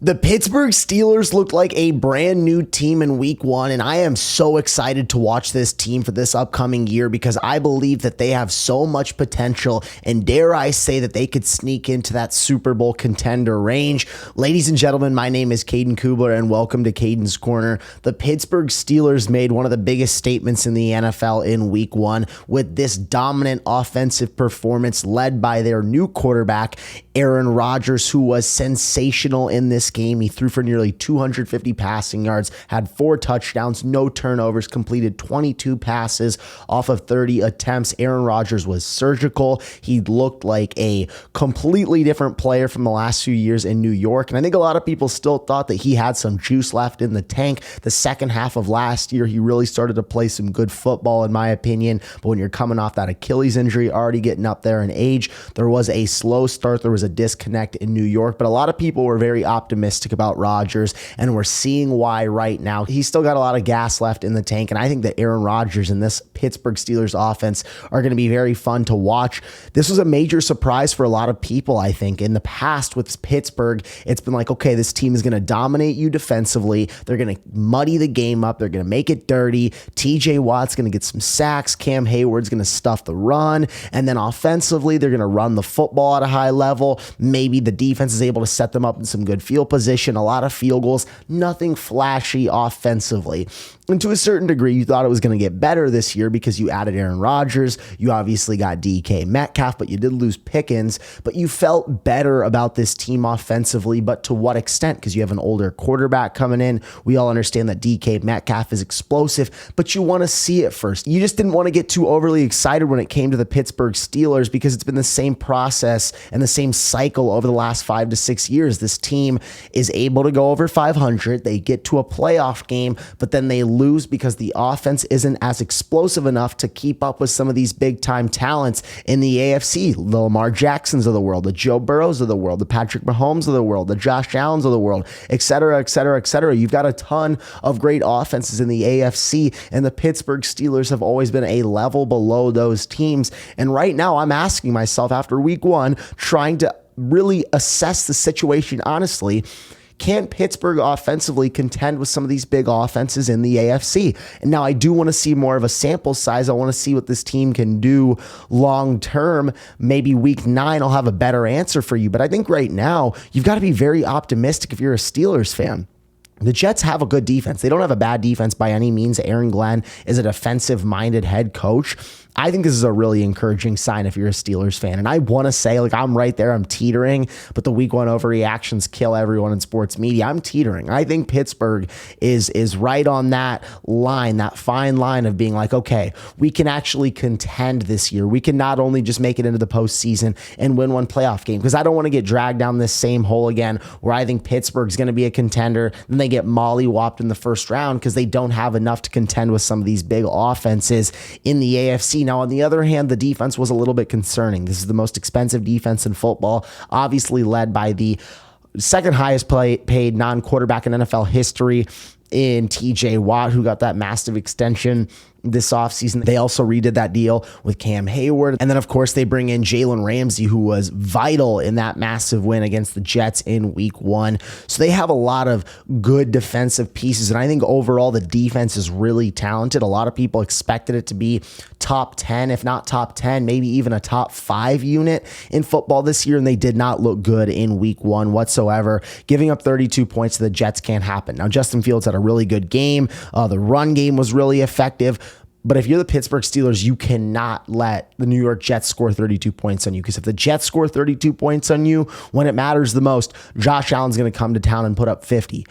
The Pittsburgh Steelers looked like a brand new team in week one, and I am so excited to watch this team for this upcoming year because I believe that they have so much potential, and dare I say that they could sneak into that Super Bowl contender range. Ladies and gentlemen, my name is Caden Kubler, and welcome to Caden's Corner. The Pittsburgh Steelers made one of the biggest statements in the NFL in week one with this dominant offensive performance led by their new quarterback, Aaron Rodgers, who was sensational in this game. He threw for nearly 250 passing yards, had 4 touchdowns, no turnovers, completed 22 passes off of 30 attempts. Aaron Rodgers was surgical. He looked like a completely different player from the last few years in New York. And I think a lot of people still thought that he had some juice left in the tank. The second half of last year, he really started to play some good football, in my opinion. But when you're coming off that Achilles injury, already getting up there in age, there was a slow start. There was a disconnect in New York, but a lot of people were very optimistic about Rodgers, and we're seeing why right now. He's still got a lot of gas left in the tank, and I think that Aaron Rodgers and this Pittsburgh Steelers offense are going to be very fun to watch. This was a major surprise for a lot of people, I think. In the past with Pittsburgh, it's been like, okay, this team is going to dominate you defensively. They're going to muddy the game up. They're going to make it dirty. TJ Watt's going to get some sacks. Cam Hayward's going to stuff the run, and then offensively, they're going to run the football at a high level. Maybe the defense is able to set them up in some good field position, a lot of field goals, nothing flashy offensively. And to a certain degree, you thought it was going to get better this year because you added Aaron Rodgers. You obviously got DK Metcalf, but you did lose Pickens. But you felt better about this team offensively, but to what extent? Because you have an older quarterback coming in. We all understand that DK Metcalf is explosive, but you want to see it first. You just didn't want to get too overly excited when it came to the Pittsburgh Steelers because it's been the same process and the same cycle over the last 5 to 6 years. This team is able to go over 500. They get to a playoff game, but then they lose because the offense isn't as explosive enough to keep up with some of these big time talents in the AFC, the Lamar Jacksons of the world, the Joe Burrows of the world, the Patrick Mahomes of the world, the Josh Allens of the world, et cetera, et cetera, et cetera. You've got a ton of great offenses in the AFC, and the Pittsburgh Steelers have always been a level below those teams. And right now I'm asking myself after week one, trying to really assess the situation honestly. Can Pittsburgh offensively contend with some of these big offenses in the AFC? And now I do want to see more of a sample size. I want to see what this team can do long term. Maybe week 9 I'll have a better answer for you. But I think right now you've got to be very optimistic if you're a Steelers fan. The Jets have a good defense. They don't have a bad defense by any means. Aaron Glenn is a defensive-minded head coach. I think this is a really encouraging sign if you're a Steelers fan. And I want to say, like, I'm right there. I'm teetering, but the week one overreactions kill everyone in sports media. I'm teetering. I think Pittsburgh is right on that line, that fine line of being like, okay, we can actually contend this year. We can not only just make it into the postseason and win one playoff game, because I don't want to get dragged down this same hole again where I think Pittsburgh's going to be a contender. Then they get molly-whopped in the first round because they don't have enough to contend with some of these big offenses in the AFC. Now, on the other hand, the defense was a little bit concerning. This is the most expensive defense in football, obviously led by the second highest paid non-quarterback in NFL history in TJ Watt, who got that massive extension this offseason. They also redid that deal with Cam Hayward. And then, of course, they bring in Jalen Ramsey, who was vital in that massive win against the Jets in week 1. So they have a lot of good defensive pieces. And I think overall the defense is really talented. A lot of people expected it to be top 10, if not top 10, maybe even a top 5 unit in football this year. And they did not look good in week 1 whatsoever. Giving up 32 points to the Jets can't happen. Now, Justin Fields had a really good game. The run game was really effective. But if you're the Pittsburgh Steelers, you cannot let the New York Jets score 32 points on you. Because if the Jets score 32 points on you, when it matters the most, Josh Allen's going to come to town and put up 50.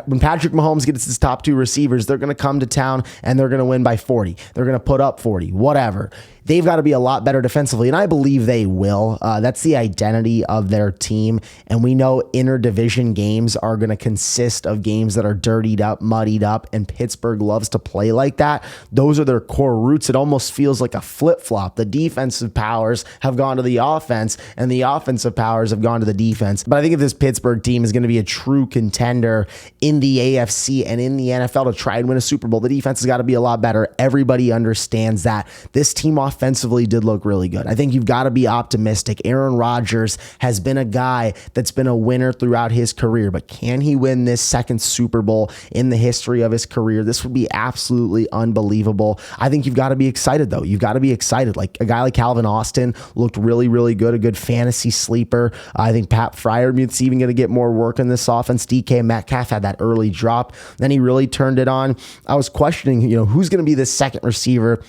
When Patrick Mahomes gets his top 2 receivers, they're going to come to town and they're going to win by 40. They're going to put up 40, whatever. They've got to be a lot better defensively, and I believe they will. That's the identity of their team, and we know interdivision games are going to consist of games that are dirtied up, muddied up, and Pittsburgh loves to play like that. Those are their core roots. It almost feels like a flip-flop. The defensive powers have gone to the offense, and the offensive powers have gone to the defense. But I think if this Pittsburgh team is going to be a true contender in the AFC and in the NFL to try and win a Super Bowl, the defense has got to be a lot better. Everybody understands that. This team offensively offensively did look really good. I think you've got to be optimistic. Aaron Rodgers has been a guy that's been a winner throughout his career, but can he win this second Super Bowl in the history of his career? This would be absolutely unbelievable. I think you've got to be excited, though. You've got to be excited. Like a guy like Calvin Austin looked really, really good, a good fantasy sleeper. I think Pat Freiermuth's even going to get more work in this offense. DK Metcalf had that early drop. Then he really turned it on. I was questioning, who's going to be the second receiver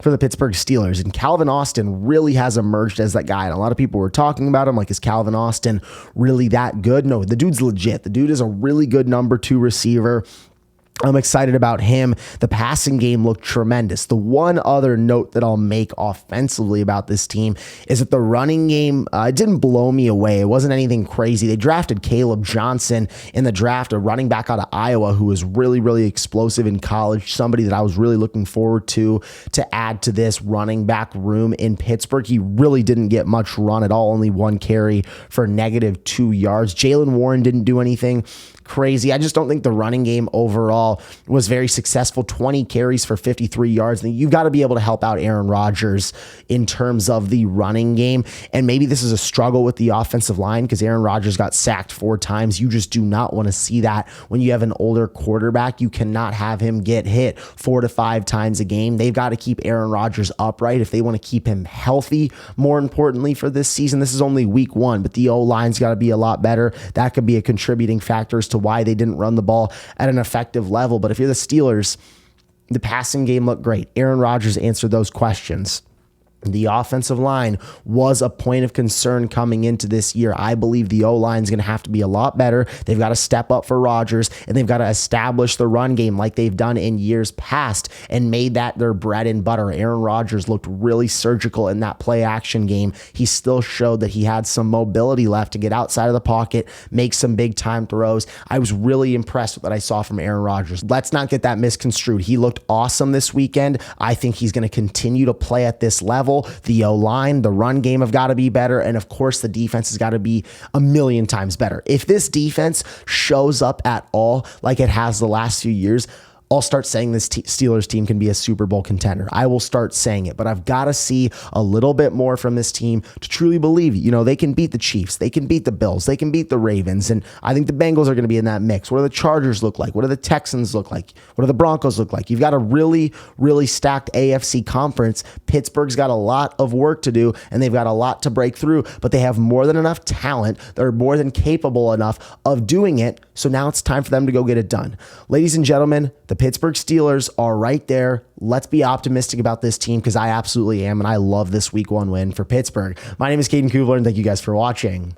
for the Pittsburgh Steelers, and Calvin Austin really has emerged as that guy. And a lot of people were talking about him, like, is Calvin Austin really that good? No, the dude's legit. The dude is a really good number 2 receiver. I'm excited about him. The passing game looked tremendous. The one other note that I'll make offensively about this team is that the running game, it didn't blow me away. It wasn't anything crazy. They drafted Caleb Johnson in the draft, a running back out of Iowa who was really, really explosive in college, somebody that I was really looking forward to add to this running back room in Pittsburgh. He really didn't get much run at all, only 1 carry for -2 yards. Jaylen Warren didn't do anything crazy. I just don't think the running game overall was very successful. 20 carries for 53 yards. And you've got to be able to help out Aaron Rodgers in terms of the running game. And maybe this is a struggle with the offensive line because Aaron Rodgers got sacked 4 times. You just do not want to see that when you have an older quarterback. You cannot have him get hit 4 to 5 times a game. They've got to keep Aaron Rodgers upright if they want to keep him healthy. More importantly for this season, this is only week 1, but the O-line's got to be a lot better. That could be a contributing factor as to why they didn't run the ball at an effective level. But if you're the Steelers, the passing game looked great. Aaron Rodgers answered those questions. The offensive line was a point of concern coming into this year. I believe the O-line is going to have to be a lot better. They've got to step up for Rodgers, and they've got to establish the run game like they've done in years past and made that their bread and butter. Aaron Rodgers looked really surgical in that play action game. He still showed that he had some mobility left to get outside of the pocket, make some big time throws. I was really impressed with what I saw from Aaron Rodgers. Let's not get that misconstrued. He looked awesome this weekend. I think he's going to continue to play at this level. The O-line, the run game have got to be better. And of course, the defense has got to be a million times better. If this defense shows up at all like it has the last few years, I'll start saying this Steelers team can be a Super Bowl contender. I will start saying it, but I've got to see a little bit more from this team to truly believe, they can beat the Chiefs. They can beat the Bills. They can beat the Ravens. And I think the Bengals are going to be in that mix. What do the Chargers look like? What do the Texans look like? What do the Broncos look like? You've got a really, really stacked AFC conference. Pittsburgh's got a lot of work to do, and they've got a lot to break through, but they have more than enough talent. They're more than capable enough of doing it. So now it's time for them to go get it done. Ladies and gentlemen, the Pittsburgh Steelers are right there. Let's be optimistic about this team because I absolutely am, and I love this week 1 win for Pittsburgh. My name is Caden Kubler, and thank you guys for watching.